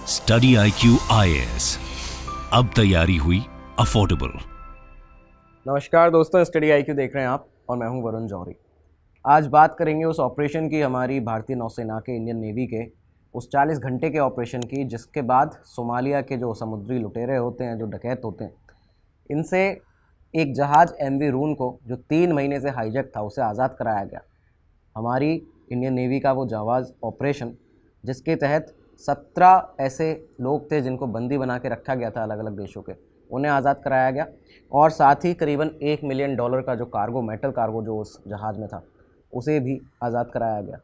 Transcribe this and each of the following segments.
Study IQ IAS, अब तैयारी हुई अफोर्डेबल। नमस्कार दोस्तों, स्टडी IQ देख रहे हैं आप और मैं हूं वरुण जौहरी। आज बात करेंगे उस ऑपरेशन की, हमारी भारतीय नौसेना के, इंडियन नेवी के उस 40 घंटे के ऑपरेशन की, जिसके बाद सोमालिया के जो समुद्री लुटेरे होते हैं, जो डकैत होते हैं, इनसे एक जहाज़ MV रून को, जो 3 महीने से हाईजैक था, उसे आज़ाद कराया गया। हमारी इंडियन नेवी का वो जाबाज ऑपरेशन, जिसके तहत 17 ऐसे लोग थे जिनको बंदी बना के रखा गया था अलग अलग देशों के, उन्हें आज़ाद कराया गया। और साथ ही करीबन $1 मिलियन का जो कार्गो, मेटल कार्गो जो उस जहाज़ में था, उसे भी आज़ाद कराया गया।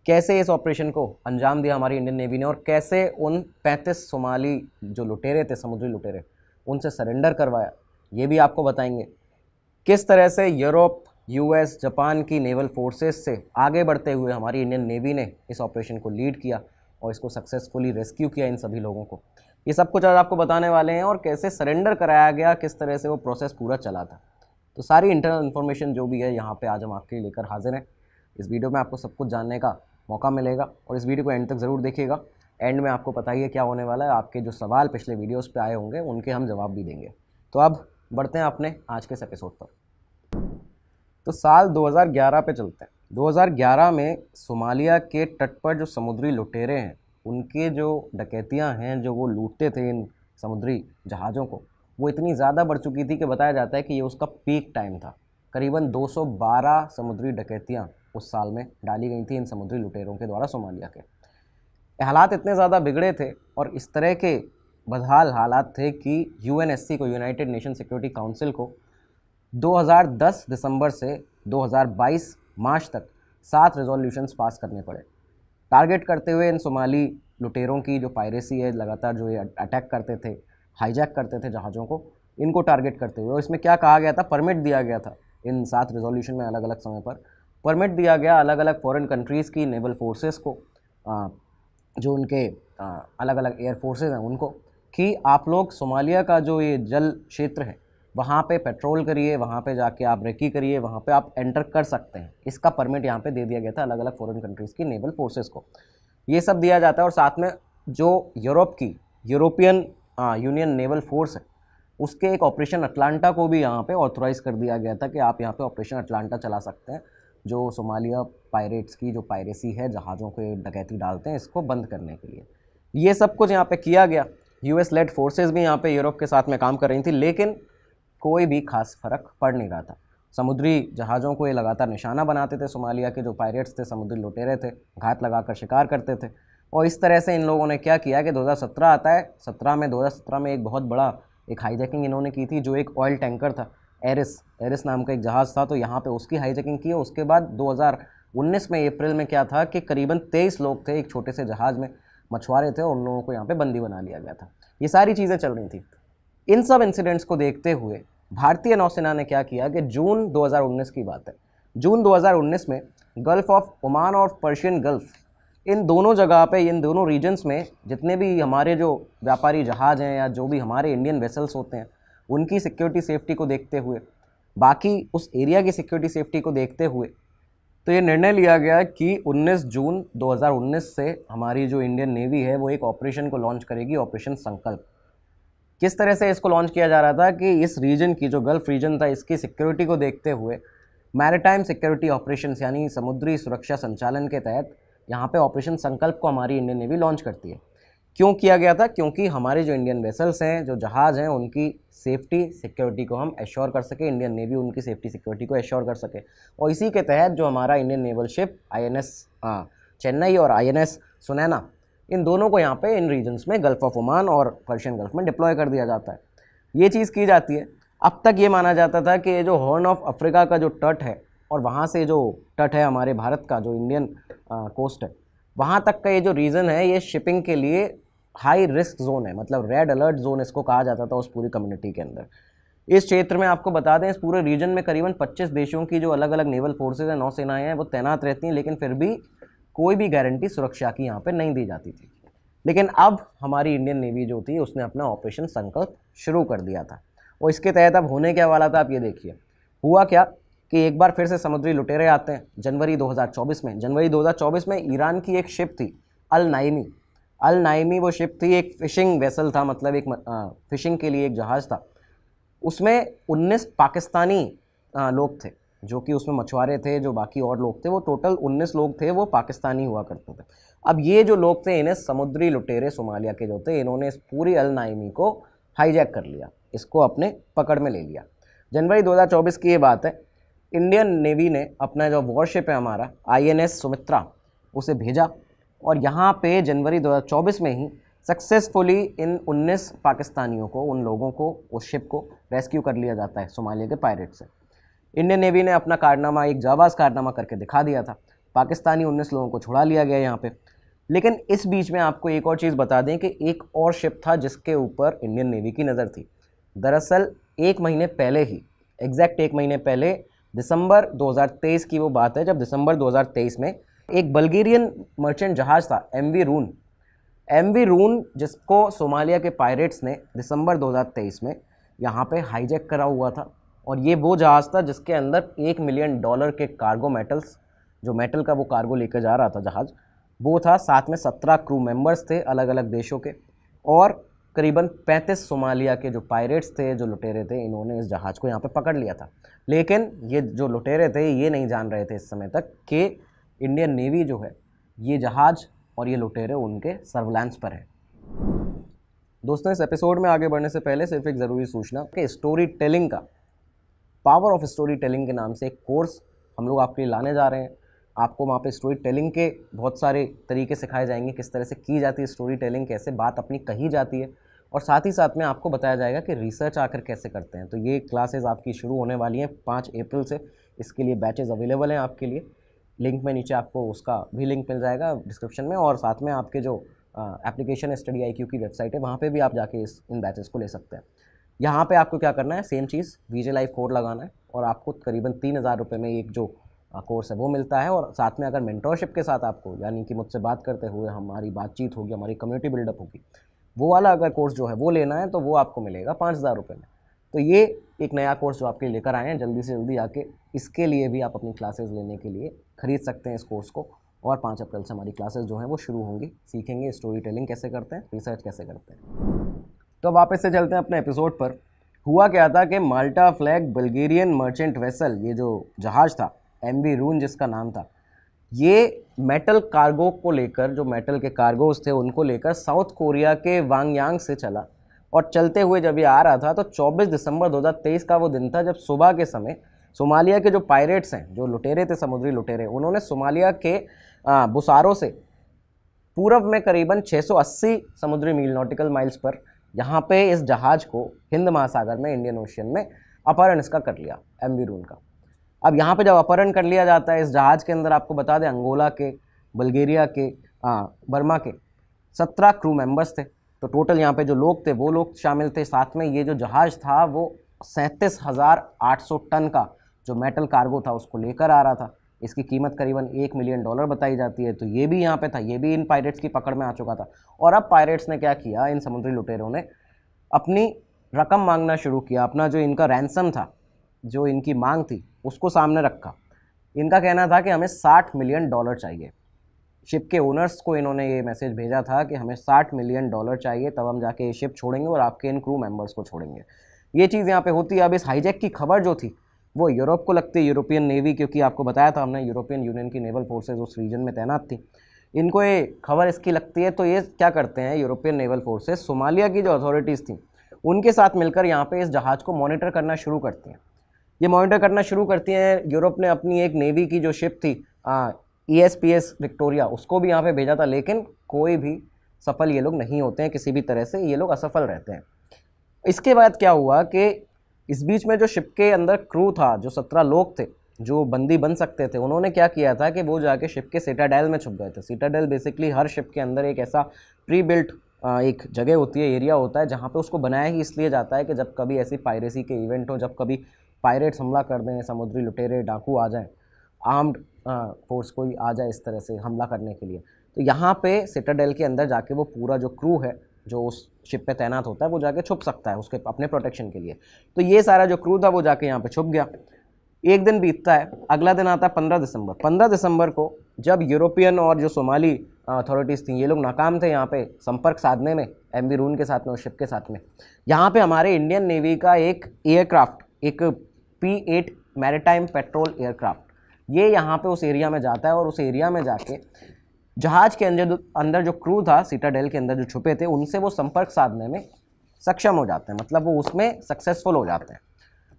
कैसे इस ऑपरेशन को अंजाम दिया हमारी इंडियन नेवी ने, और कैसे उन 35 सोमाली जो लुटेरे थे, समुद्री लुटेरे, उनसे सरेंडर करवाया, ये भी आपको बताएंगे। किस तरह से यूरोप, US, जापान की नेवल फोर्सेस से आगे बढ़ते हुए हमारी इंडियन नेवी ने इस ऑपरेशन को लीड किया और इसको सक्सेसफुली रेस्क्यू किया इन सभी लोगों को। ये सब कुछ आज आपको बताने वाले हैं, और कैसे सरेंडर कराया गया, किस तरह से वो प्रोसेस पूरा चला था। तो सारी इंटरनल इन्फॉर्मेशन जो भी है यहाँ पे आज हम आपके लिए लेकर हाजिर हैं। इस वीडियो में आपको सब कुछ जानने का मौका मिलेगा, और इस वीडियो को एंड तक ज़रूर देखिएगा। एंड में आपको पता ही है क्या होने वाला है। आपके जो सवाल पिछले वीडियोज़ पर आए होंगे, उनके हम जवाब भी देंगे। तो अब बढ़ते हैं अपने आज के इस एपिसोड पर। तो साल 2011 पे चलते हैं। 2011 में सोमालिया के तट पर जो समुद्री लुटेरे हैं, उनके जो डकैतियां हैं, जो वो लूटते थे इन समुद्री जहाज़ों को, वो इतनी ज़्यादा बढ़ चुकी थी कि बताया जाता है कि ये उसका पीक टाइम था। करीबन 212 समुद्री डकैतियां उस साल में डाली गई थी इन समुद्री लुटेरों के द्वारा सोमालिया के। हालात इतने ज़्यादा बिगड़े थे और इस तरह के बदहाल हालात थे कि UNSC को, यूनाइटेड नेशन सिक्योरिटी काउंसिल को, 2010 दिसंबर से 2022 मार्च तक 7 रेजोल्यूशंस पास करने पड़े, टारगेट करते हुए इन सोमाली लुटेरों की जो पायरेसी है, लगातार जो ये अटैक करते थे, हाईजैक करते थे जहाज़ों को, इनको टारगेट करते हुए। और इसमें क्या कहा गया था, परमिट दिया गया था इन 7 रेजोल्यूशन में, अलग अलग समय पर परमिट दिया गया अलग अलग फॉरेन कंट्रीज़ की नेवल फोर्सेस को, जो उनके अलग अलग एयर फोर्सेस हैं उनको, कि आप लोग सोमालिया का जो ये जल क्षेत्र है, वहाँ पे पेट्रोल करिए, वहाँ पे जाके आप रेकी करिए, वहाँ पे आप एंटर कर सकते हैं। इसका परमिट यहाँ पे दे दिया गया था अलग अलग फॉरेन कंट्रीज़ की नेवल फोर्सेस को। ये सब दिया जाता है। और साथ में जो यूरोप की यूरोपियन यूनियन नेवल फोर्स है, उसके एक ऑपरेशन अटलांटा को भी यहाँ पे ऑथोराइज़ कर दिया गया था कि आप यहाँ पे ऑपरेशन अटलांटा चला सकते हैं, जो सोमालिया पायरेट्स की जो पायरेसी है, जहाज़ों को डकैती डालते हैं, इसको बंद करने के लिए। ये सब कुछ यहाँ पे किया गया। US लेड फोर्सेस भी यहाँ पे यूरोप के साथ में काम कर रही थी, लेकिन कोई भी खास फर्क पड़ नहीं रहा था। समुद्री जहाज़ों को ये लगातार निशाना बनाते थे। सोमालिया के जो पायरेट्स थे, समुद्री लुटेरे थे, घात लगाकर शिकार करते थे। और इस तरह से इन लोगों ने क्या किया कि 2017 आता है, 2017 में एक बहुत बड़ा एक हाईजैकिंग इन्होंने की थी, जो एक ऑयल टैंकर था, एरिस नाम का एक जहाज़ था, तो यहाँ पे उसकी हाईजैकिंग की। उसके बाद 2019 में अप्रैल में क्या था कि करीबन 23 लोग थे एक छोटे से जहाज़ में, मछुआरे थे, और उन लोगों को यहाँ पे बंदी बना लिया गया था। ये सारी चीज़ें चल रही थी। इन सब इंसिडेंट्स को देखते हुए भारतीय नौसेना ने क्या किया कि जून 2019 की बात है, जून 2019 में गल्फ ऑफ ओमान और पर्शियन गल्फ, इन दोनों जगह पे, इन दोनों रीजन्स में जितने भी हमारे जो व्यापारी जहाज़ हैं या जो भी हमारे इंडियन वेसल्स होते हैं, उनकी सिक्योरिटी सेफ्टी को देखते हुए, बाकी उस एरिया की सिक्योरिटी सेफ्टी को देखते हुए, तो ये निर्णय लिया गया कि 19 जून 2019 से हमारी जो इंडियन नेवी है वो एक ऑपरेशन को लॉन्च करेगी, ऑपरेशन संकल्प। किस तरह से इसको लॉन्च किया जा रहा था कि इस रीजन की, जो गल्फ रीजन था, इसकी सिक्योरिटी को देखते हुए मैरिटाइम सिक्योरिटी ऑपरेशंस, यानी समुद्री सुरक्षा संचालन के तहत यहाँ पे ऑपरेशन संकल्प को हमारी इंडियन नेवी लॉन्च करती है। क्यों किया गया था? क्योंकि हमारे जो इंडियन वेसल्स हैं, जो जहाज़ हैं, उनकी सेफ्टी सिक्योरिटी को हम एश्योर कर सके, इंडियन नेवी उनकी सेफ्टी सिक्योरिटी को एश्योर कर सके। और इसी के तहत जो हमारा Indian naval ship INS Chennai और INS सुनैना, इन दोनों को यहाँ पे इन रीजन्स में, गल्फ ऑफ ओमान और पर्शियन गल्फ में डिप्लॉय कर दिया जाता है। ये चीज़ की जाती है। अब तक ये माना जाता था कि ये जो हॉर्न ऑफ अफ्रीका का जो तट है, और वहाँ से जो तट है हमारे भारत का, जो इंडियन कोस्ट है, वहाँ तक का ये जो रीजन है, ये शिपिंग के लिए हाई रिस्क जोन है, मतलब रेड अलर्ट जोन इसको कहा जाता था उस पूरी कम्युनिटी के अंदर। इस क्षेत्र में आपको बता दें, इस पूरे रीजन में करीबन 25 देशों की जो अलग अलग नेवल फोर्सेज हैं, नौसेनाएँ हैं, वो तैनात रहती हैं, लेकिन फिर भी कोई भी गारंटी सुरक्षा की यहाँ पे नहीं दी जाती थी। लेकिन अब हमारी इंडियन नेवी जो थी, उसने अपना ऑपरेशन संकल्प शुरू कर दिया था। और इसके तहत अब होने क्या वाला था, आप ये देखिए। हुआ क्या कि एक बार फिर से समुद्री लुटेरे आते हैं जनवरी 2024 में। जनवरी 2024 में ईरान की एक शिप थी, अल नाइमी। अल नाइमी वो शिप थी, एक फिशिंग वेसल था, मतलब एक फिशिंग के लिए एक जहाज़ था। उसमें 19 पाकिस्तानी लोग थे जो कि उसमें मछुआरे थे, जो बाकी और लोग थे, वो टोटल 19 लोग थे, वो पाकिस्तानी हुआ करते थे। अब ये जो लोग थे, इन्हें समुद्री लुटेरे सोमालिया के जो थे, इन्होंने इस पूरी अल नाइमी को हाईजैक कर लिया, इसको अपने पकड़ में ले लिया। जनवरी 2024 की ये बात है। इंडियन नेवी ने अपना जो वॉरशिप है हमारा INS सुमित्रा, उसे भेजा और यहाँ पे जनवरी 2024 में ही सक्सेसफुली इन 19 पाकिस्तानियों को, उन लोगों को, उस शिप को रेस्क्यू कर लिया जाता है सोमालिया के पायरेट से। इंडियन नेवी ने अपना कारनामा, एक जाबाज कारनामा करके दिखा दिया था। पाकिस्तानी 19 लोगों को छुड़ा लिया गया यहाँ पे। लेकिन इस बीच में आपको एक और चीज़ बता दें कि एक और शिप था जिसके ऊपर इंडियन नेवी की नज़र थी। दरअसल एक महीने पहले ही, एग्जैक्ट एक महीने पहले, दिसंबर 2023 की वो बात है, जब दिसंबर 2023 में एक बल्गेरियन मर्चेंट जहाज़ था MV रून, जिसको सोमालिया के पायरेट्स ने दिसंबर 2023 में यहाँ पे हाईजैक करा हुआ था। और ये वो जहाज़ था जिसके अंदर $1 मिलियन के कार्गो मेटल्स, जो मेटल का वो कार्गो लेकर जा रहा था जहाज़, वो था। साथ में 17 क्रू मेंबर्स थे अलग अलग देशों के, और करीबन 35 सोमालिया के जो पायरेट्स थे, जो लुटेरे थे, इन्होंने इस जहाज़ को यहाँ पे पकड़ लिया था। लेकिन ये जो लुटेरे थे, ये नहीं जान रहे थे इस समय तक कि इंडियन नेवी जो है, ये जहाज़ और ये लुटेरे उनके सर्विलांस पर है। दोस्तों, इस एपिसोड में आगे बढ़ने से पहले सिर्फ एक ज़रूरी सूचना कि स्टोरी टेलिंग का, पावर ऑफ स्टोरी टेलिंग के नाम से एक कोर्स हम लोग आपके लिए लाने जा रहे हैं। आपको वहाँ पे स्टोरी टेलिंग के बहुत सारे तरीके सिखाए जाएंगे, किस तरह से की जाती है स्टोरी टेलिंग, कैसे बात अपनी कही जाती है, और साथ ही साथ में आपको बताया जाएगा कि रिसर्च आकर कैसे करते हैं। तो ये क्लासेस आपकी शुरू होने वाली हैं 5 अप्रैल से। इसके लिए बैचेस अवेलेबल हैं आपके लिए। लिंक में नीचे आपको उसका भी लिंक मिल जाएगा डिस्क्रिप्शन में, और साथ में आपके जो एप्लीकेशन स्टडी IQ की वेबसाइट है, वहाँ पे भी आप जाके इन बैचेस को ले सकते हैं। यहाँ पे आपको क्या करना है, सेम चीज़ VJ Live कोड लगाना है, और आपको करीबन 3000 रुपये में एक जो कोर्स है वो मिलता है। और साथ में अगर मेंटरशिप के साथ आपको, यानी कि मुझसे बात करते हुए हमारी बातचीत होगी, हमारी कम्युनिटी बिल्डअप होगी, वो वाला अगर कोर्स जो है वो लेना है, तो वो आपको मिलेगा 5000 रुपये में। तो ये एक नया कोर्स जो आपके लिए लेकर आए हैं, जल्दी से जल्दी आके इसके लिए भी आप अपनी क्लासेस लेने के लिए खरीद सकते हैं इस कोर्स को। और 5 अप्रैल से हमारी क्लासेस जो हैं वो शुरू होंगी। सीखेंगे स्टोरी टेलिंग कैसे करते हैं, रिसर्च कैसे करते हैं। तो वापस से चलते हैं अपने एपिसोड पर। हुआ क्या था कि माल्टा फ्लैग बल्गेरियन मर्चेंट वेसल, ये जो जहाज़ था MV रून जिसका नाम था, ये मेटल कार्गो को लेकर, जो मेटल के कार्गोज थे उनको लेकर साउथ कोरिया के वांगयांग से चला। और चलते हुए जब ये आ रहा था, तो 24 दिसंबर 2023 का वो दिन था जब सुबह के समय सोमालिया के जो पायरेट्स हैं, जो लुटेरे थे, समुद्री लुटेरे, उन्होंने सोमालिया के बुसारो से पूर्व में करीबन 680 समुद्री मील, नॉटिकल माइल्स पर, यहाँ पे इस जहाज़ को हिंद महासागर में, इंडियन ओशियन में अपहरण इसका कर लिया, MV रून का। अब यहाँ पे जब अपहरण कर लिया जाता है इस जहाज़ के अंदर, आपको बता दें अंगोला के, बल्गेरिया के, बर्मा के 17 क्रू मेंबर्स थे। तो टोटल यहाँ पे जो लोग थे वो लोग शामिल थे। साथ में ये जो जहाज़ था वो 37,800 टन का जो मेटल कार्गो था उसको लेकर आ रहा था। इसकी कीमत करीबन $1 मिलियन बताई जाती है। तो ये भी यहाँ पे था, ये भी इन पायरेट्स की पकड़ में आ चुका था। और अब पायरेट्स ने क्या किया, इन समुद्री लुटेरों ने अपनी रकम मांगना शुरू किया। अपना जो इनका रैंसम था, जो इनकी मांग थी, उसको सामने रखा। इनका कहना था कि हमें $60 मिलियन चाहिए। शिप के ओनर्स को इन्होंने ये मैसेज भेजा था कि हमें $60 मिलियन चाहिए, तब हम जाके ये शिप छोड़ेंगे और आपके इन क्रू मेंबर्स को छोड़ेंगे। ये चीज़ यहाँ पे होती है। अब इस हाईजैक की खबर जो थी वो यूरोप को लगती है, यूरोपियन नेवी, क्योंकि आपको बताया था हमने यूरोपियन यूनियन की नेवल फोर्सेज उस रीजन में तैनात थी। इनको ये खबर इसकी लगती है, तो ये क्या करते हैं, यूरोपियन नेवल फोर्सेज सोमालिया की जो अथॉरिटीज़ थी उनके साथ मिलकर यहाँ पे इस जहाज़ को मॉनिटर करना शुरू करती हैं। ये मॉनिटर करना शुरू करती हैं। यूरोप ने अपनी एक नेवी की जो शिप थी ESPS विक्टोरिया, उसको भी यहाँ पे भेजा था, लेकिन कोई भी सफल ये लोग नहीं होते हैं, किसी भी तरह से ये लोग असफल रहते हैं। इसके बाद क्या हुआ कि इस बीच में जो शिप के अंदर क्रू था, जो 17 लोग थे जो बंदी बन सकते थे, उन्होंने क्या किया था कि वो जाके शिप के सिटाडेल में छुप गए थे। सिटाडेल बेसिकली हर शिप के अंदर एक ऐसा प्री बिल्ट एक जगह होती है, एरिया होता है, जहाँ पे उसको बनाया ही इसलिए जाता है कि जब कभी ऐसी पायरेसी के इवेंट हो, जब कभी पायरेट्स हमला कर दें, समुद्री लुटेरे डाकू आ जाएं, आर्म्ड फोर्स कोई आ जाए इस तरह से हमला करने के लिए, तो यहाँ पे सिटाडेल के अंदर जाके वो पूरा जो क्रू है जो उस शिप पे तैनात होता है वो जाके छुप सकता है उसके अपने प्रोटेक्शन के लिए। तो ये सारा जो क्रू था वो जाके यहाँ पे छुप गया। एक दिन बीतता है, अगला दिन आता है 15 दिसंबर। 15 दिसंबर को जब यूरोपियन और जो सोमाली अथॉरिटीज़ थी ये लोग नाकाम थे यहाँ पे संपर्क साधने में एमवी रून के साथ में, उस शिप के साथ में, यहाँ पे हमारे इंडियन नेवी का एक एयरक्राफ्ट, एक P-8 मैरीटाइम पेट्रोल एयरक्राफ्ट, ये यहाँ पे उस एरिया में जाता है और उस एरिया में जाके जहाज़ के अंदर जो क्रू था सिटाडेल के अंदर जो छुपे थे, उनसे वो संपर्क साधने में सक्षम हो जाते हैं, मतलब वो उसमें सक्सेसफुल हो जाते हैं।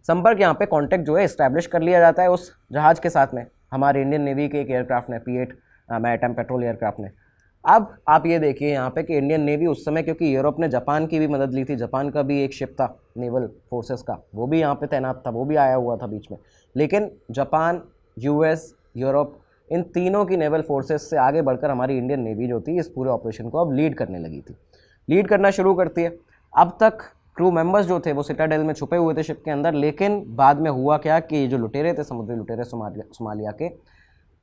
संपर्क यहाँ पे कांटेक्ट जो है इस्टेब्लिश कर लिया जाता है उस जहाज़ के साथ में, हमारे इंडियन नेवी के एक एयरक्राफ्ट ने, P-8 मैरीटाइम पेट्रोल एयरक्राफ्ट ने। अब आप ये देखिए यहाँ पे कि इंडियन नेवी उस समय, क्योंकि यूरोप ने जापान की भी मदद ली थी, जापान का भी एक शिप था नेवल फोर्सेस का, वो भी यहाँ पे तैनात था, वो भी आया हुआ था बीच में, लेकिन जापान, यूएस, यूरोप, इन तीनों की नेवल फोर्सेस से आगे बढ़कर हमारी इंडियन नेवी जो थी इस पूरे ऑपरेशन को अब लीड करने लगी थी, लीड करना शुरू करती है। अब तक क्रू मेंबर्स जो थे वो सिटाडेल में छुपे हुए थे शिप के अंदर, लेकिन बाद में हुआ क्या कि ये जो लुटेरे थे, समुद्री लुटेरे सोमालिया के,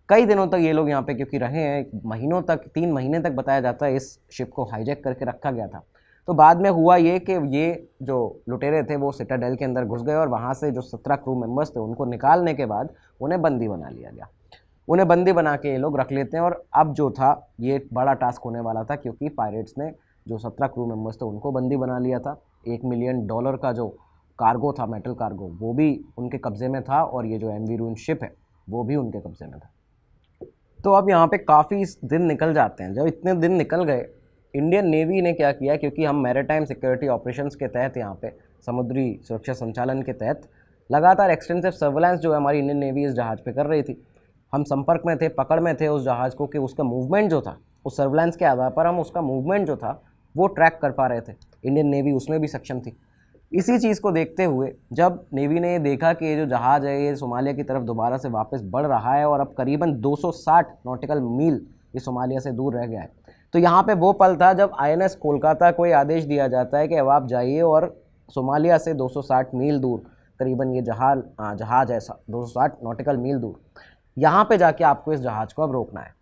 कई दिनों तक ये लोग यहाँ पे क्योंकि रहे हैं, महीनों तक, 3 महीने तक बताया जाता है इस शिप को हाईजैक करके रखा गया था। तो बाद में हुआ ये कि ये जो लुटेरे थे वो सिटाडेल के अंदर घुस गए और वहाँ से जो 17 क्रू मेंबर्स थे उनको निकालने के बाद उन्हें बंदी बना लिया गया। उन्हें बंदी बना के ये लोग रख लेते हैं और अब जो था ये बड़ा टास्क होने वाला था, क्योंकि पायरेट्स ने जो 17 क्रू मेंबर्स थे उनको बंदी बना लिया था। $1 मिलियन का जो कार्गो था, मेटल कार्गो, वो भी उनके कब्ज़े में था और ये जो एमवी रून शिप है वो भी उनके कब्ज़े में था। तो अब यहाँ पे काफ़ी दिन निकल जाते हैं। जब इतने दिन निकल गए, इंडियन नेवी ने क्या किया, क्योंकि हम मैरीटाइम सिक्योरिटी ऑपरेशंस के तहत यहाँ पे समुद्री सुरक्षा संचालन के तहत लगातार एक्सटेंसिव सर्वेलेंस जो है हमारी इंडियन नेवी इस जहाज़ पे कर रही थी। हम संपर्क में थे, पकड़ में थे उस जहाज़ को कि उसका मूवमेंट जो था, उस सर्वेलेंस के आधार पर हम उसका मूवमेंट जो था वो ट्रैक कर पा रहे थे। इंडियन नेवी उसमें भी सक्षम थी। इसी चीज़ को देखते हुए जब नेवी ने ये देखा कि ये जो जहाज़ है ये सोमालिया की तरफ दोबारा से वापस बढ़ रहा है और अब करीबन 260 नॉटिकल मील ये सोमालिया से दूर रह गया है, तो यहाँ पे वो पल था जब INS कोलकाता को ये आदेश दिया जाता है कि अब आप जाइए और सोमालिया से 260 मील दूर, करीबन ये जहाज़ है 260 नॉटिकल मील दूर, यहाँ पे जाके आपको इस जहाज़ को अब रोकना है।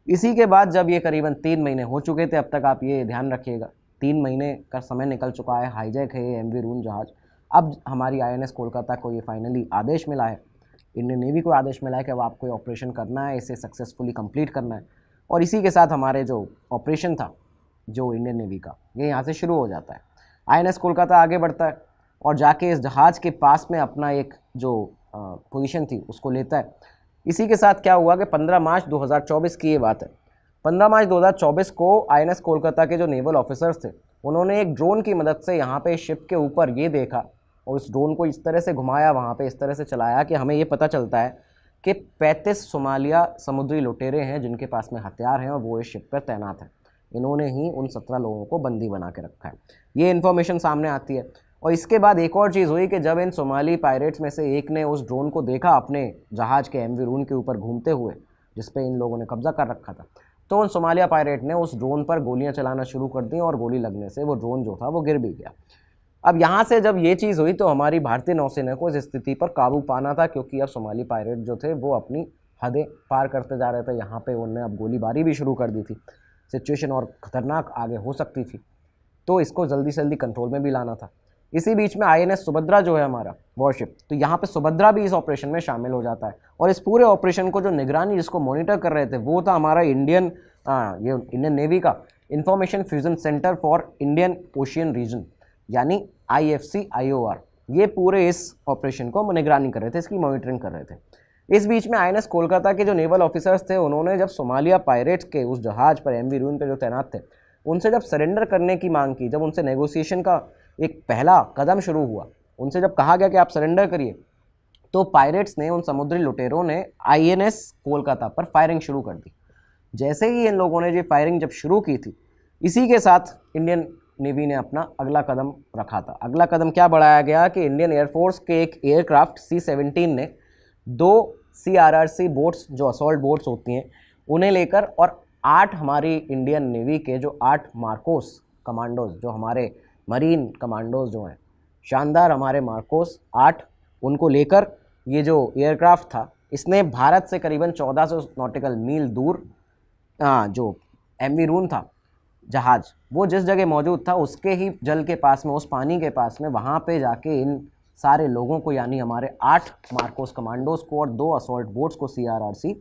इसी के बाद जब ये करीबन 3 महीने हो चुके थे, अब तक आप ये ध्यान रखिएगा 3 महीने का समय निकल चुका है, हाईजैक है ये एमवी रून जहाज़। अब हमारी INS कोलकाता को ये फाइनली आदेश मिला है, इंडियन नेवी को आदेश मिला है कि अब आपको ये ऑपरेशन करना है, इसे सक्सेसफुली कंप्लीट करना है। और इसी के साथ हमारे जो ऑपरेशन था जो इंडियन नेवी का, ये यहाँ से शुरू हो जाता है। INS कोलकाता आगे बढ़ता है और जाके इस जहाज़ के पास में अपना एक जो पोजीशन थी उसको लेता है। इसी के साथ क्या हुआ कि 15 मार्च 2024 की ये बात है। 15 मार्च 2024 को INS कोलकाता के जो नेवल ऑफिसर्स थे उन्होंने एक ड्रोन की मदद से यहाँ पे शिप के ऊपर ये देखा और इस ड्रोन को इस तरह से घुमाया, वहाँ पे इस तरह से चलाया कि हमें ये पता चलता है कि 35 सोमालिया समुद्री लुटेरे हैं जिनके पास में हथियार हैं और वो इस शिप पर तैनात हैं। इन्होंने ही उन 17 लोगों को बंदी बना के रखा है। ये इन्फॉर्मेशन सामने आती है। और इसके बाद एक और चीज़ हुई कि जब इन सोमाली पायरेट्स में से एक ने उस ड्रोन को देखा अपने जहाज़ के एमवी रून के ऊपर घूमते हुए, जिस पे इन लोगों ने कब्जा कर रखा था, तो उन सोमालिया पायरेट ने उस ड्रोन पर गोलियां चलाना शुरू कर दी और गोली लगने से वो ड्रोन जो था वो गिर भी गया। अब यहाँ से जब ये चीज़ हुई तो हमारी भारतीय नौसेना को इस स्थिति पर काबू पाना था, क्योंकि अब सोमाली पायरेट जो थे वो अपनी हदें पार करते जा रहे थे। यहाँ पर उन्होंने अब गोलीबारी भी शुरू कर दी थी, सिचुएशन और ख़तरनाक आगे हो सकती थी, तो इसको जल्दी से जल्दी कंट्रोल में भी लाना था। इसी बीच में INS सुभद्रा जो है हमारा वॉरशिप, तो यहाँ पे सुभद्रा भी इस ऑपरेशन में शामिल हो जाता है और इस पूरे ऑपरेशन को जो निगरानी, जिसको मॉनिटर कर रहे थे, वो था हमारा इंडियन नेवी का information fusion centre for Indian ocean region, यानी IFC-IOR। ये पूरे इस ऑपरेशन को निगरानी कर रहे थे, इसकी मॉनिटरिंग कर रहे थे। इस बीच में INS कोलकाता के जो नेवल ऑफिसर्स थे उन्होंने जब सोमालिया पायरेट्स के उस जहाज़ पर एमवी रून पर जो तैनात थे उनसे जब सरेंडर करने की मांग की, जब उनसे नेगोशिएशन का एक पहला कदम शुरू हुआ, उनसे जब कहा गया कि आप सरेंडर करिए, तो पायरेट्स ने, उन समुद्री लुटेरों ने INS कोलकाता पर फायरिंग शुरू कर दी। जैसे ही इन लोगों ने ये फायरिंग जब शुरू की थी, इसी के साथ इंडियन नेवी ने अपना अगला कदम रखा था। अगला कदम क्या बढ़ाया गया कि इंडियन एयरफोर्स के एक एयरक्राफ्ट C-17 ने 2 CRRC बोट्स, जो असॉल्ट बोट्स होती हैं, उन्हें लेकर और 8 हमारी इंडियन नेवी के जो 8 मार्कोस कमांडोज, जो हमारे मरीन कमांडोज जो हैं, शानदार हमारे मार्कोस 8, उनको लेकर ये जो एयरक्राफ्ट था इसने भारत से करीबन 1400 नॉटिकल मील दूर जो एमवी रून था जहाज़, वो जिस जगह मौजूद था उसके ही जल के पास में, उस पानी के पास में, वहाँ पे जाके इन सारे लोगों को, यानी हमारे 8 मार्कोस कमांडोज को और 2 असॉल्ट बोट्स को CRRC,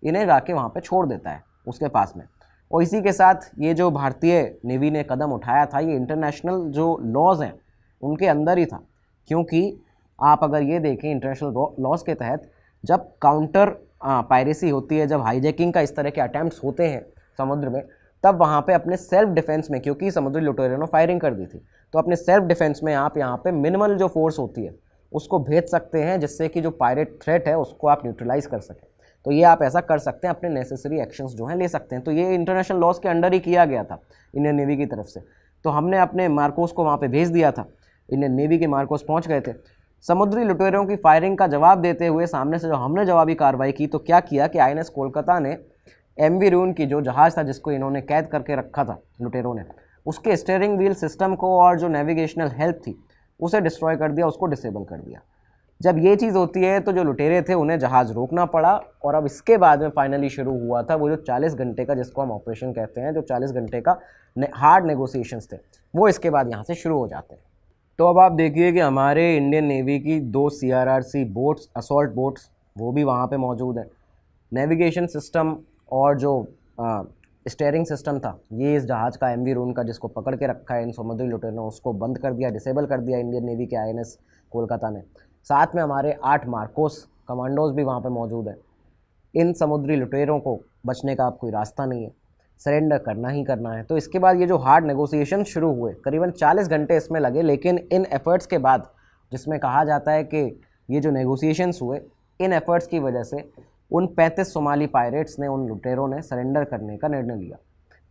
इन्हें जाके वहाँ पे छोड़ देता है उसके पास में। और इसी के साथ ये जो भारतीय नेवी ने कदम उठाया था, ये इंटरनेशनल जो लॉज हैं उनके अंदर ही था, क्योंकि आप अगर ये देखें इंटरनेशनल लॉज के तहत जब काउंटर पायरेसी होती है, जब हाईजैकिंग का इस तरह के अटैम्प्ट्स होते हैं समुद्र में, तब वहाँ पे अपने सेल्फ डिफेंस में, क्योंकि समुद्री लुटेरों ने फायरिंग कर दी थी, तो अपने सेल्फ डिफेंस में आप यहाँ पे मिनिमल जो फोर्स होती है उसको भेज सकते हैं, जिससे कि जो पायरेट थ्रेट है उसको आप न्यूट्रलाइज कर सकें। तो ये आप ऐसा कर सकते हैं, अपने नेसेसरी एक्शंस जो हैं ले सकते हैं। तो ये इंटरनेशनल लॉज के अंडर ही किया गया था इंडियन नेवी की तरफ से। तो हमने अपने मार्कोस को वहाँ पे भेज दिया था, इंडियन नेवी के मार्कोस पहुँच गए थे। समुद्री लुटेरों की फायरिंग का जवाब देते हुए सामने से जो हमने जवाबी कार्रवाई की, तो क्या किया कि INS कोलकाता ने MV रून की जो जहाज़ था जिसको इन्होंने कैद करके रखा था लुटेरों ने, उसके स्टीयरिंग व्हील सिस्टम को और जो नेविगेशनल हेल्प थी उसे डिस्ट्रॉय कर दिया, उसको डिसेबल कर दिया। जब ये चीज़ होती है तो जो लुटेरे थे उन्हें जहाज़ रोकना पड़ा, और अब इसके बाद में फाइनली शुरू हुआ था वो जो 40 घंटे का, जिसको हम ऑपरेशन कहते हैं, जो 40 घंटे का हार्ड नेगोशिएशंस थे, वो इसके बाद यहाँ से शुरू हो जाते हैं। तो अब आप देखिए कि हमारे इंडियन नेवी की 2 CRRC बोट्स, असॉल्ट बोट्स, वो भी वहाँ पे मौजूद हैं। नेविगेशन सिस्टम और जो स्टीयरिंग सिस्टम था, ये इस जहाज़ का MV रून का, जिसको पकड़ के रखा है इन समुद्री लुटेरों ने, उसको बंद कर दिया, डिसेबल कर दिया इंडियन नेवी के INS कोलकाता ने। साथ में हमारे 8 मार्कोस कमांडोज भी वहाँ पे मौजूद हैं। इन समुद्री लुटेरों को बचने का अब कोई रास्ता नहीं है, सरेंडर करना ही करना है। तो इसके बाद ये जो हार्ड नेगोशिएशन शुरू हुए, करीबन 40 घंटे इसमें लगे, लेकिन इन एफर्ट्स के बाद, जिसमें कहा जाता है कि ये जो नेगोशिएशंस हुए, इन एफर्ट्स की वजह से उन 35 सोमाली पायरेट्स ने, उन लुटेरों ने सरेंडर करने का निर्णय लिया।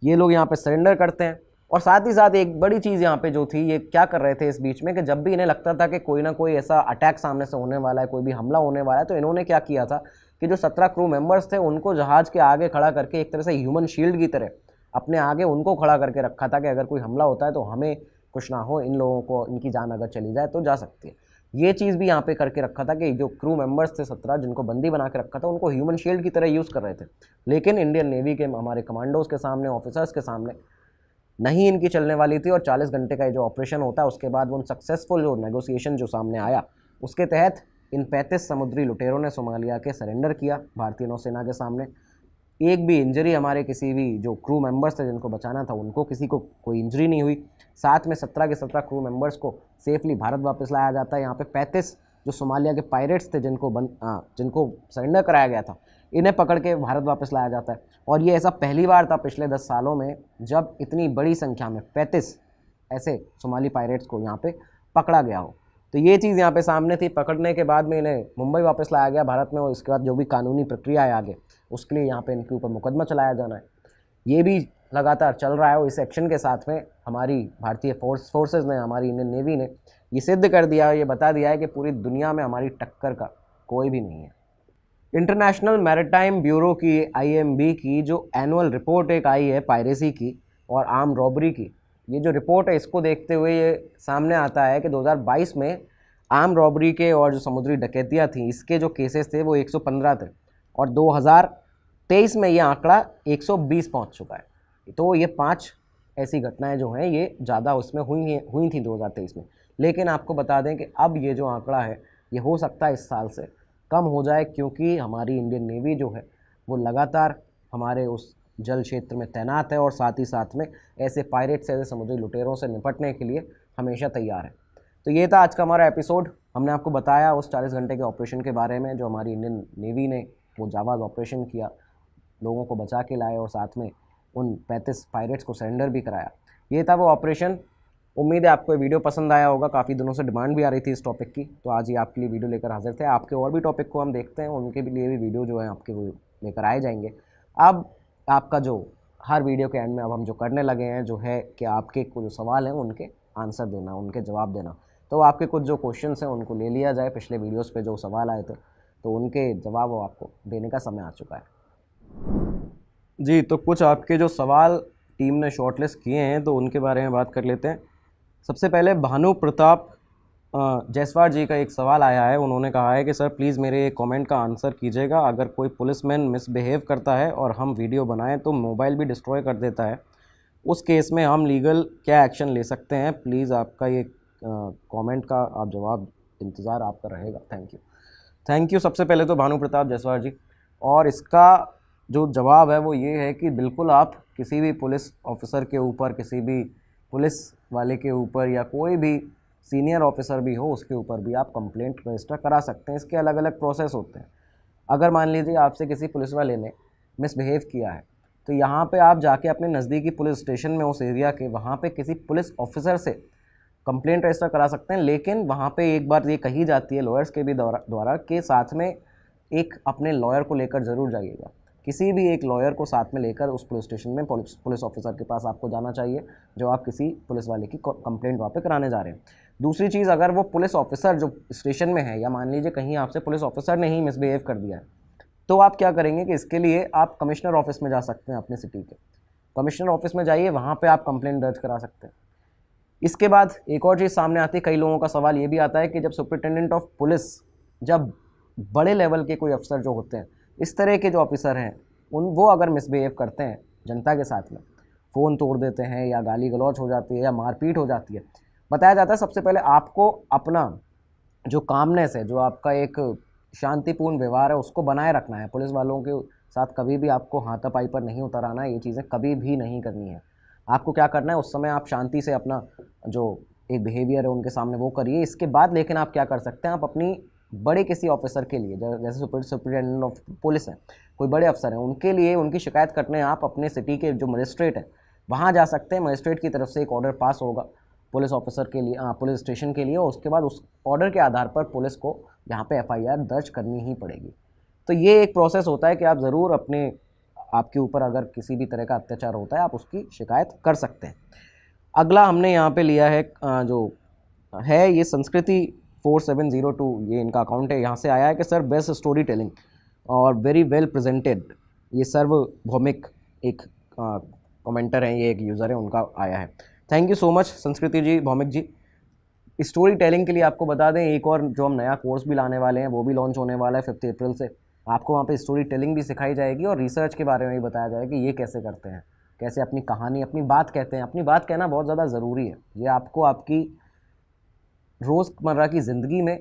ये लोग यहाँ पे सरेंडर करते हैं। और साथ ही साथ एक बड़ी चीज़ यहाँ पे जो थी, ये क्या कर रहे थे इस बीच में, कि जब भी इन्हें लगता था कि कोई ना कोई ऐसा अटैक सामने से होने वाला है, कोई भी हमला होने वाला है, तो इन्होंने क्या किया था कि जो 17 क्रू मेंबर्स थे उनको जहाज़ के आगे खड़ा करके, एक तरह से ह्यूमन शील्ड की तरह अपने आगे उनको खड़ा करके रखा था कि अगर कोई हमला होता है तो हमें कुछ ना हो, इन लोगों को, इनकी जान अगर चली जाए तो जा सकती है। ये चीज़ भी यहाँ पे करके रखा था कि जो क्रू मेंबर्स थे 17, जिनको बंदी बना के रखा था, उनको ह्यूमन शील्ड की तरह यूज़ कर रहे थे। लेकिन इंडियन नेवी के हमारे कमांडोज के सामने, ऑफिसर्स के सामने नहीं इनकी चलने वाली थी। और 40 घंटे का जो ऑपरेशन होता है, उसके बाद वो सक्सेसफुल जो नेगोशिएशन जो सामने आया, उसके तहत इन 35 समुद्री लुटेरों ने सोमालिया के सरेंडर किया भारतीय नौसेना के सामने। एक भी इंजरी हमारे किसी भी जो क्रू मेंबर्स थे जिनको बचाना था, उनको किसी को कोई इंजरी नहीं हुई। साथ में 17 के 17 क्रू मेंबर्स को सेफली भारत वापस लाया जाता है। यहाँ पे 35 जो सोमालिया के पायरेट्स थे जिनको सरेंडर कराया गया था, इन्हें पकड़ के भारत वापस लाया जाता है। और ये ऐसा पहली बार था पिछले 10 सालों में जब इतनी बड़ी संख्या में 35 ऐसे सोमाली पायरेट्स को यहाँ पे पकड़ा गया हो। तो ये चीज़ यहाँ पे सामने थी। पकड़ने के बाद में इन्हें मुंबई वापस लाया गया भारत में, और इसके बाद जो भी कानूनी प्रक्रिया है आगे, उसके लिए यहाँ पे इनके ऊपर मुकदमा चलाया जाना है। ये भी लगातार चल रहा है। और इस एक्शन के साथ में हमारी भारतीय फोर्सेस ने, हमारी इंडियन नेवी ने ये सिद्ध कर दिया, ये बता दिया है कि पूरी दुनिया में हमारी टक्कर का कोई भी नहीं है। इंटरनेशनल मैरीटाइम ब्यूरो की, IMB की जो एनुअल रिपोर्ट एक आई है पायरेसी की और आर्म रॉबरी की, ये जो रिपोर्ट है, इसको देखते हुए ये सामने आता है कि 2022 में आर्म रॉबरी के और जो समुद्री डकैतियाँ थी, इसके जो केसेस थे वो 115 थे, और 2023 में ये आंकड़ा 120 पहुंच चुका है। तो ये 5 ऐसी घटनाएं जो हैं ये ज़्यादा उसमें हुई थी 2023 में। लेकिन आपको बता दें कि अब ये जो आंकड़ा है, ये हो सकता है इस साल से कम हो जाए, क्योंकि हमारी इंडियन नेवी जो है वो लगातार हमारे उस जल क्षेत्र में तैनात है, और साथ ही साथ में ऐसे पायरेट से, ऐसे समुद्री लुटेरों से निपटने के लिए हमेशा तैयार है। तो ये था आज का हमारा एपिसोड। हमने आपको बताया उस 40 घंटे के ऑपरेशन के बारे में, जो हमारी इंडियन नेवी ने वो जाबाज ऑपरेशन किया, लोगों को बचा के लाए और साथ में उन 35 पायरेट्स को सरेंडर भी कराया। ये था वो ऑपरेशन। उम्मीद है आपको ये वीडियो पसंद आया होगा। काफ़ी दिनों से डिमांड भी आ रही थी इस टॉपिक की, तो आज ये आपके लिए वीडियो लेकर हाजिर थे। आपके और भी टॉपिक को हम देखते हैं, उनके लिए भी वीडियो जो है आपके लेकर आए जाएंगे। अब आपका जो हर वीडियो के एंड में अब हम जो करने लगे हैं, जो है कि आपके कुछ जो सवाल हैं उनके आंसर देना, उनके जवाब देना। तो आपके कुछ जो क्वेश्चंस हैं उनको ले लिया जाए। पिछले वीडियोस पे जो सवाल आए थे, तो उनके जवाब आपको देने का समय आ चुका है। जी, तो कुछ आपके जो सवाल टीम ने शॉर्टलिस्ट किए हैं, तो उनके बारे में बात कर लेते हैं। सबसे पहले भानु प्रताप जायसवाल जी का एक सवाल आया है। उन्होंने कहा है कि सर प्लीज़ मेरे कमेंट का आंसर कीजिएगा। अगर कोई पुलिसमैन मिसबिहेव करता है और हम वीडियो बनाएं तो मोबाइल भी डिस्ट्रॉय कर देता है, उस केस में हम लीगल क्या एक्शन ले सकते हैं? प्लीज़ आपका ये कमेंट का आप जवाब इंतज़ार आपका रहेगा। थैंक यू सबसे पहले तो भानु प्रताप जायसवाल जी। और इसका जो जवाब है वो ये है कि बिल्कुल आप किसी भी पुलिस ऑफिसर के ऊपर, किसी भी पुलिस वाले के ऊपर या कोई भी सीनियर ऑफिसर भी हो उसके ऊपर भी आप कंप्लेंट रजिस्टर करा सकते हैं। इसके अलग अलग प्रोसेस होते हैं। अगर मान लीजिए आपसे किसी पुलिस वाले ने मिसबिहेव किया है तो यहाँ पे आप जाके अपने नज़दीकी पुलिस स्टेशन में उस एरिया के वहाँ पे किसी पुलिस ऑफिसर से कंप्लेंट रजिस्टर करा सकते हैं। लेकिन वहाँ पे एक बार ये कही जाती है लॉयर्स के भी द्वारा कि साथ में एक अपने लॉयर को लेकर ज़रूर जाइएगा। किसी भी एक लॉयर को साथ में लेकर उस पुलिस स्टेशन में पुलिस ऑफिसर के पास आपको जाना चाहिए जो आप किसी पुलिस वाले की कंप्लेंट वहाँ पे कराने जा रहे हैं। दूसरी चीज़, अगर वो पुलिस ऑफिसर जो स्टेशन में है या मान लीजिए कहीं आपसे पुलिस ऑफिसर ने ही मिसबिहेव कर दिया है तो आप क्या करेंगे कि इसके लिए आप कमिश्नर ऑफिस में जा सकते हैं। अपने सिटी के कमिश्नर ऑफिस में जाइए, वहाँ पे आप कंप्लेंट दर्ज करा सकते हैं। इसके बाद एक और चीज़ सामने आती है, कई लोगों का सवाल ये भी आता है कि जब सुपरिटेंडेंट ऑफ पुलिस, जब बड़े लेवल के कोई अफसर जो होते हैं, इस तरह के जो ऑफिसर हैं वो अगर मिसबिहेव करते हैं जनता के साथ में, फ़ोन तोड़ देते हैं या गाली गलौज हो जाती है या मारपीट हो जाती है, बताया जाता है सबसे पहले आपको अपना जो कामनेस है, जो आपका एक शांतिपूर्ण व्यवहार है उसको बनाए रखना है। पुलिस वालों के साथ कभी भी आपको हाथापाई पर नहीं उतर आना है, ये चीज़ें कभी भी नहीं करनी है। आपको क्या करना है, उस समय आप शांति से अपना जो एक बिहेवियर है उनके सामने वो करिए। इसके बाद लेकिन आप क्या कर सकते हैं, आप अपनी बड़े किसी ऑफिसर के लिए, जैसे सुपरिटेंडेंट ऑफ पुलिस है, कोई बड़े अफसर हैं, उनके लिए उनकी शिकायत करने आप अपने सिटी के जो मजिस्ट्रेट है वहाँ जा सकते हैं। मजिस्ट्रेट की तरफ से एक ऑर्डर पास होगा पुलिस ऑफिसर के लिए, पुलिस स्टेशन के लिए, और उसके बाद उस ऑर्डर के आधार पर पुलिस को यहाँ पे एफआईआर दर्ज करनी ही पड़ेगी। तो ये एक प्रोसेस होता है कि आप ज़रूर आपके ऊपर अगर किसी भी तरह का अत्याचार होता है आप उसकी शिकायत कर सकते हैं। अगला हमने यहाँ पे लिया है जो है ये संस्कृति 4702, ये इनका अकाउंट है। यहाँ से आया है कि सर बेस्ट स्टोरी टेलिंग और वेरी वेल प्रेजेंटेड। ये सर्व भौमिक एक कमेंटर हैं, ये एक यूज़र है, उनका आया है। थैंक यू सो मच संस्कृति जी, भौमिक जी। स्टोरी टेलिंग के लिए आपको बता दें एक और जो हम नया कोर्स भी लाने वाले हैं वो भी लॉन्च होने वाला है 5 अप्रैल से। आपको वहाँ पे स्टोरी टेलिंग भी सिखाई जाएगी और रिसर्च के बारे में भी बताया जाएगा कि ये कैसे करते हैं, कैसे अपनी कहानी, अपनी बात कहते हैं। अपनी बात कहना बहुत ज़्यादा ज़रूरी है। ये आपको आपकी रोज़मर्रा की ज़िंदगी में,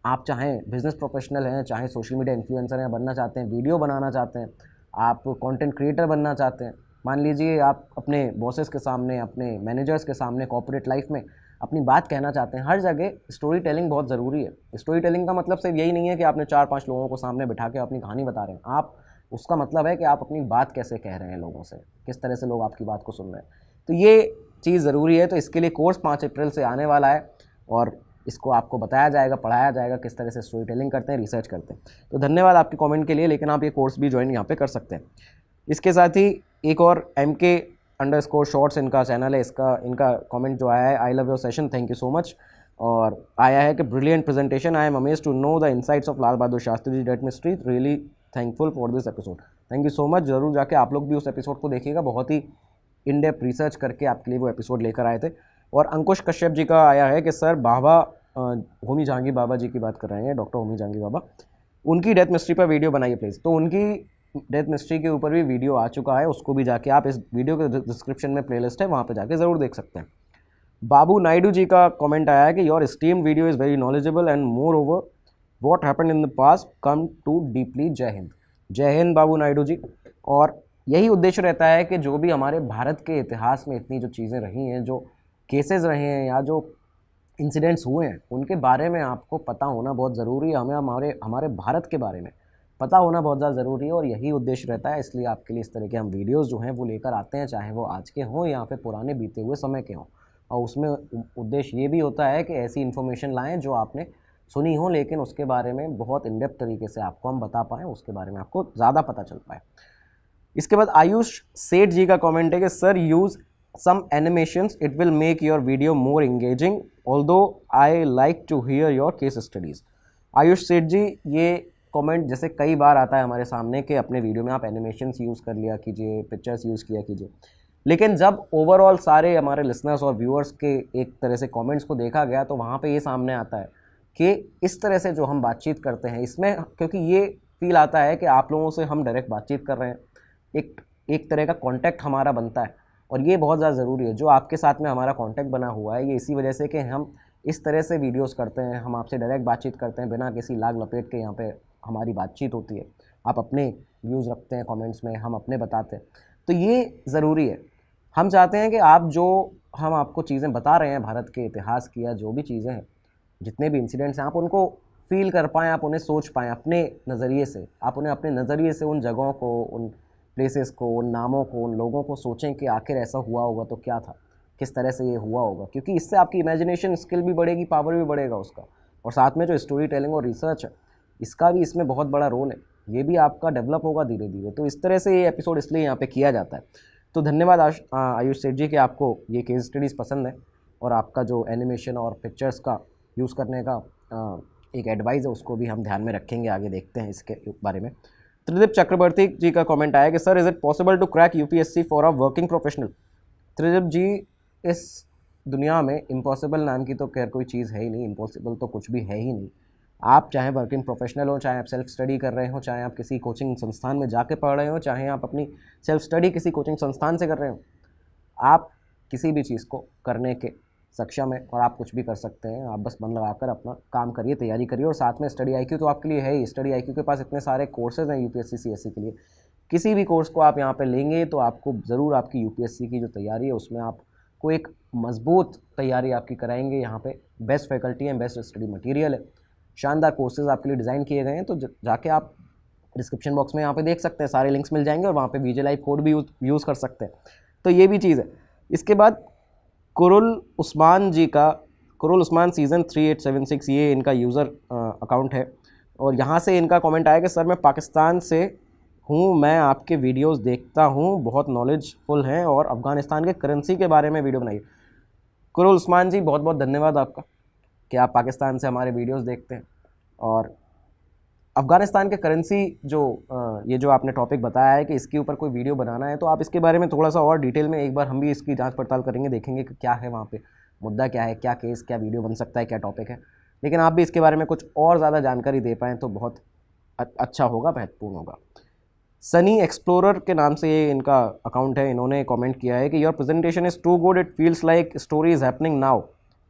आप चाहें बिज़नेस प्रोफेशनल हैं, चाहे सोशल मीडिया इन्फ्लुएंसर हैं, बनना चाहते हैं, वीडियो बनाना चाहते हैं, आप कंटेंट क्रिएटर बनना चाहते हैं, मान लीजिए आप अपने बॉसेस के सामने, अपने मैनेजर्स के सामने, कॉर्पोरेट लाइफ में अपनी बात कहना चाहते हैं, हर जगह स्टोरी टेलिंग बहुत ज़रूरी है। स्टोरी टेलिंग का मतलब सिर्फ यही नहीं है कि आपने 4-5 लोगों को सामने बिठा के अपनी कहानी बता रहे हैं। आप, उसका मतलब है कि आप अपनी बात कैसे कह रहे हैं लोगों से, किस तरह से लोग आपकी बात को सुन रहे हैं। तो ये चीज़ ज़रूरी है। तो इसके लिए कोर्स 5 अप्रैल से आने वाला है और इसको आपको बताया जाएगा, पढ़ाया जाएगा किस तरह से स्टोरी टेलिंग करते हैं, रिसर्च करते हैं। तो धन्यवाद आपके कमेंट के लिए, लेकिन आप ये कोर्स भी ज्वाइन यहाँ पे कर सकते हैं। इसके साथ ही एक और MK_शॉर्ट्स इनका चैनल है, इनका कमेंट जो आया है, I love your session, thank you so much. और आया है कि brilliant presentation, I am amazed to know the insights of Lal Bahadur Shastri ji death mystery, really thankful for this episode. Thank you so much. ज़रूर जाके आप लोग भी उस एपिसोड को देखिएगा, बहुत ही इन डेप्थ रिसर्च करके आपके लिए वो एपिसोड लेकर आए थे। और अंकुश कश्यप जी का आया है कि सर बाबा होमी जहांगीर बाबा जी की बात कर रहे हैं, डॉक्टर होमी जहांगीर बाबा, उनकी डेथ मिस्ट्री पर वीडियो बनाइए प्लीज़। तो उनकी डेथ मिस्ट्री के ऊपर भी वीडियो आ चुका है, उसको भी जाके आप, इस वीडियो के डिस्क्रिप्शन में प्लेलिस्ट है, वहाँ पे जाके ज़रूर देख सकते हैं। बाबू नायडू जी का कमेंट आया है कि your steamed video is very knowledgeable and more over what happened in the past come to deeply. Jai Hind. जय हिंद बाबू नायडू जी। और यही उद्देश्य रहता है कि जो भी हमारे भारत के इतिहास में इतनी जो चीज़ें रही हैं, जो केसेस रहे हैं या जो इंसिडेंट्स हुए हैं, उनके बारे में आपको पता होना बहुत ज़रूरी है। हमें हमारे भारत के बारे में पता होना बहुत ज़्यादा ज़रूरी है और यही उद्देश्य रहता है। इसलिए आपके लिए इस तरह के हम वीडियोस जो हैं वो लेकर आते हैं, चाहे वो आज के हों या फिर पुराने बीते हुए समय के हों। और उसमें उद्देश्य ये भी होता है कि ऐसी इन्फॉर्मेशन लाएं जो आपने सुनी हो, लेकिन उसके बारे में बहुत इन डेप्थ तरीके से आपको हम बता पाएँ, उसके बारे में आपको ज़्यादा पता चल पाए। इसके बाद आयुष सेठ जी का कमेंट है कि sir use some animations, it will make your video more engaging, although I like to hear your case studies। Ayush सेठ जी, ये कमेंट जैसे कई बार आता है हमारे सामने कि अपने वीडियो में आप एनिमेशंस यूज़ कर लिया कीजिए, पिक्चर्स यूज़ किया कीजिए, लेकिन जब ओवरऑल सारे हमारे लिसनर्स और व्यूअर्स के एक तरह से कमेंट्स को देखा गया तो वहाँ पे ये सामने आता है कि इस तरह से जो हम बातचीत करते हैं इसमें, क्योंकि ये फील आता है कि आप लोगों से हम डायरेक्ट बातचीत कर रहे हैं, एक तरह का कॉन्टैक्ट हमारा बनता है और ये बहुत ज़्यादा ज़रूरी है। जो आपके साथ में हमारा कांटेक्ट बना हुआ है ये इसी वजह से कि हम इस तरह से वीडियोस करते हैं, हम आपसे डायरेक्ट बातचीत करते हैं, बिना किसी लाग लपेट के यहाँ पे हमारी बातचीत होती है। आप अपने व्यूज़ रखते हैं कमेंट्स में, हम अपने बताते हैं, तो ये ज़रूरी है। हम चाहते हैं कि आप जो हम आपको चीज़ें बता रहे हैं भारत के इतिहास की या जो भी चीज़ें हैं, जितने भी इंसिडेंट्स हैं, आप उनको फील कर पाएँ, आप उन्हें सोच पाएँ अपने नज़रिए से, आप उन्हें अपने नज़रिए से उन जगहों को, उन प्लेसेस को, उन नामों को, उन लोगों को सोचें कि आखिर ऐसा हुआ होगा तो क्या था, किस तरह से ये हुआ होगा, क्योंकि इससे आपकी इमेजिनेशन स्किल भी बढ़ेगी, पावर भी बढ़ेगा उसका। और साथ में जो स्टोरी टेलिंग और रिसर्च है, इसका भी इसमें बहुत बड़ा रोल है, ये भी आपका डेवलप होगा धीरे धीरे। तो इस तरह से ये एपिसोड इसलिए यहाँ पे किया जाता है। तो धन्यवाद आयुष सेठ जी कि आपको ये केस स्टडीज़ पसंद है और आपका जो एनिमेशन और पिक्चर्स का यूज़ करने का एक एडवाइस है उसको भी हम ध्यान में रखेंगे, आगे देखते हैं इसके बारे में। त्रिदीप चक्रवर्ती जी का कमेंट आया कि sir is it possible to crack UPSC for a working professional. Tridip ji, इस दुनिया में इम्पॉसिबल नाम की तो खैर कोई चीज़ है ही नहीं, इम्पॉसिबल तो कुछ भी है ही नहीं। आप चाहे वर्किंग प्रोफेशनल हो, चाहे आप सेल्फ स्टडी कर रहे हो, चाहे आप किसी कोचिंग संस्थान में जाके पढ़ रहे हो, चाहे आप अपनी सेल्फ स्टडी किसी कोचिंग संस्थान से कर रहे हो, आप किसी भी चीज़ को करने के सक्षम है और आप कुछ भी कर सकते हैं। आप बस मन लगाकर अपना काम करिए, तैयारी करिए, और साथ में स्टडी आईक्यू तो आपके लिए है ही। स्टडी आईक्यू के पास इतने सारे कोर्सेज हैं यूपीएससी सीएससी के लिए, किसी भी कोर्स को आप यहाँ पे लेंगे तो आपको ज़रूर आपकी यूपीएससी की जो तैयारी है उसमें आपको एक मजबूत तैयारी आपकी कराएंगे। यहाँ पे बेस्ट फैकल्टी है, बेस्ट स्टडी मटेरियल है, शानदार कोर्सेज आपके लिए डिज़ाइन किए गए हैं। तो जाके आप डिस्क्रिप्शन बॉक्स में यहाँ पे देख सकते हैं, सारे लिंक्स मिल जाएंगे और वहाँ पे VJ लाइव कोड भी यूज़ कर सकते हैं। तो ये भी चीज़ है। इसके बाद कुरुल उस्मान जी का, कुरुल उस्मान सीज़न 3876 ये इनका यूज़र अकाउंट है, और यहाँ से इनका कमेंट आया कि सर मैं पाकिस्तान से हूँ, मैं आपके वीडियोस देखता हूँ, बहुत नॉलेजफुल हैं, और अफ़गानिस्तान के करेंसी के बारे में वीडियो बनाइए। कुरुल उस्मान जी, बहुत बहुत धन्यवाद आपका कि आप पाकिस्तान से हमारे वीडियोस देखते हैं। और अफ़गानिस्तान के करेंसी ये जो आपने टॉपिक बताया है कि इसके ऊपर कोई वीडियो बनाना है, तो आप इसके बारे में थोड़ा सा और डिटेल में एक बार हम भी इसकी जांच पड़ताल करेंगे, देखेंगे कि क्या है वहाँ पे मुद्दा, क्या है, क्या केस, क्या वीडियो बन सकता है, क्या टॉपिक है। लेकिन आप भी इसके बारे में कुछ और ज़्यादा जानकारी दे पाएँ तो बहुत अच्छा होगा, महत्वपूर्ण होगा। सनी एक्सप्लोरर के नाम से ये इनका अकाउंट है, इन्होंने कमेंट किया है कि your presentation is too good, it feels like story is happening now,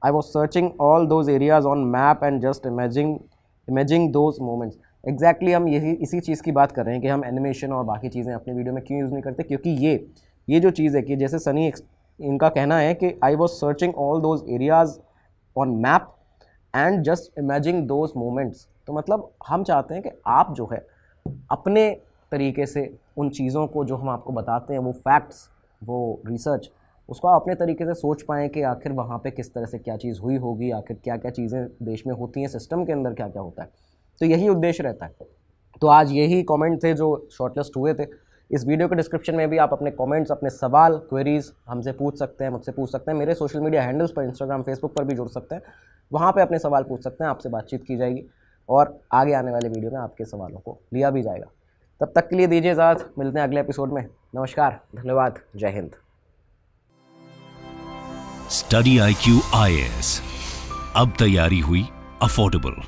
I was searching all those areas on map and just imaging those moments. Exactly हम इसी चीज़ की बात कर रहे हैं कि हम एनिमेशन और बाकी चीज़ें अपने वीडियो में क्यों यूज़ नहीं करते, क्योंकि ये जो चीज़ है कि जैसे सनी इनका कहना है कि आई was searching all those areas on map and just imaging those moments. तो मतलब हम चाहते हैं कि आप जो है अपने तरीके से उन चीज़ों को जो हम आपको बताते हैं, वो फैक्ट्स, वो रिसर्च, उसको आप अपने तरीके से सोच पाएँ कि आखिर वहाँ पे किस तरह से क्या चीज़ हुई होगी, आखिर क्या क्या चीज़ें देश में होती हैं, सिस्टम के अंदर क्या क्या होता है। तो यही उद्देश्य रहता है। तो आज यही कमेंट थे जो शॉर्टलिस्ट हुए थे। इस वीडियो के डिस्क्रिप्शन में भी आप अपने कमेंट्स, अपने सवाल, क्वेरीज़ हमसे पूछ सकते हैं, मुझसे पूछ सकते हैं। मेरे सोशल मीडिया हैंडल्स पर, इंस्टाग्राम, फेसबुक पर भी जुड़ सकते हैं, वहाँ पे अपने सवाल पूछ सकते हैं, आपसे बातचीत की जाएगी और आगे आने वाले वीडियो में आपके सवालों को लिया भी जाएगा। तब तक के लिए दीजिए इजाज़त, मिलते हैं अगले एपिसोड में। नमस्कार, धन्यवाद, जय हिंद। स्टडी IQ IAS, अब तैयारी हुई अफोर्डेबल।